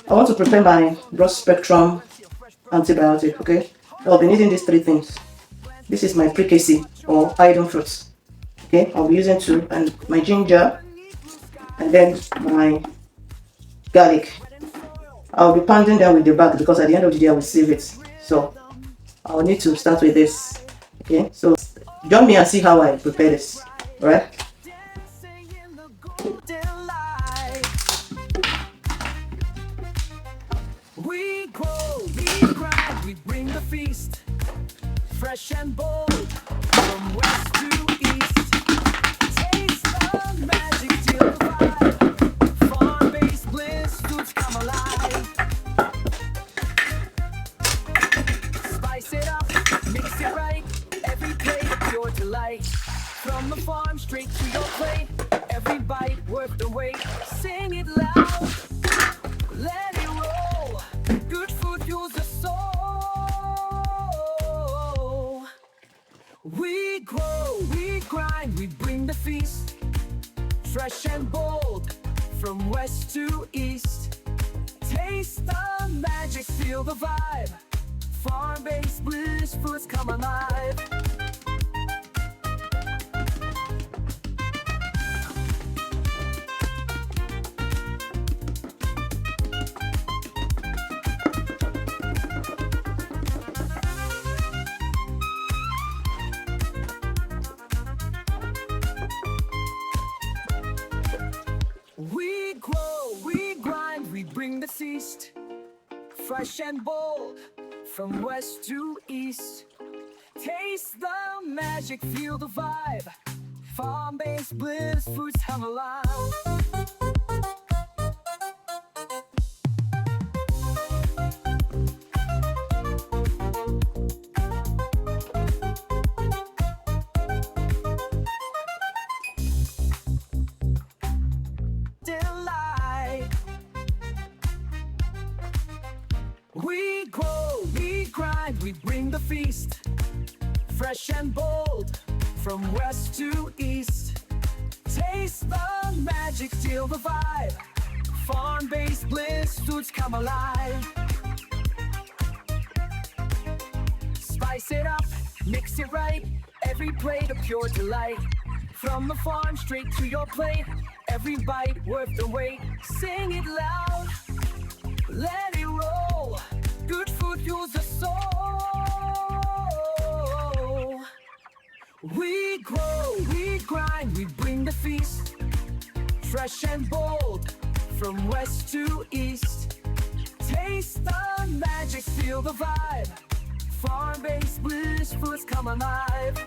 I want to prepare my broad spectrum antibiotic, okay? I'll be needing these three things. This is my pricacy or iron fruits, okay? I'll be using two, and my ginger, and then my garlic. I'll be pounding them with the bag because at the end of the day I will save it. So I'll need to start with this, okay? So join me and see how I prepare this, alright? We grow, we grind, we bring the feast, fresh and bold, from west to east. Taste the magic, feel the vibe. Farm-based bliss, foods come alive. Spice it up, mix it right. Every plate of pure delight. From the farm straight to your plate. Every bite worth the wait. Sing it loud, let it roll. Good food fuels the soul. We grow, we grind, we bring the feast. Fresh and bold, from west to east. Taste the magic, feel the vibe. Farm-based bliss, foods come alive. We grow, we grind, we bring the feast. Fresh and bold, from west to east. Taste the magic, feel the vibe. Farm-based bliss, foods come alive. Delight. We grow, we grind, we bring the feast. Fresh and bold, from west to east. Taste the magic, feel the vibe. Farm-based bliss, foods come alive. Spice it up, mix it right. Every plate a pure delight. From the farm straight to your plate. Every bite worth the wait. Sing it loud, let it roll. Good food fuels the soul. We grow, we grind, we bring the feast. Fresh and bold, from west to east. Taste the magic, feel the vibe. Farm-based bliss, foods come alive.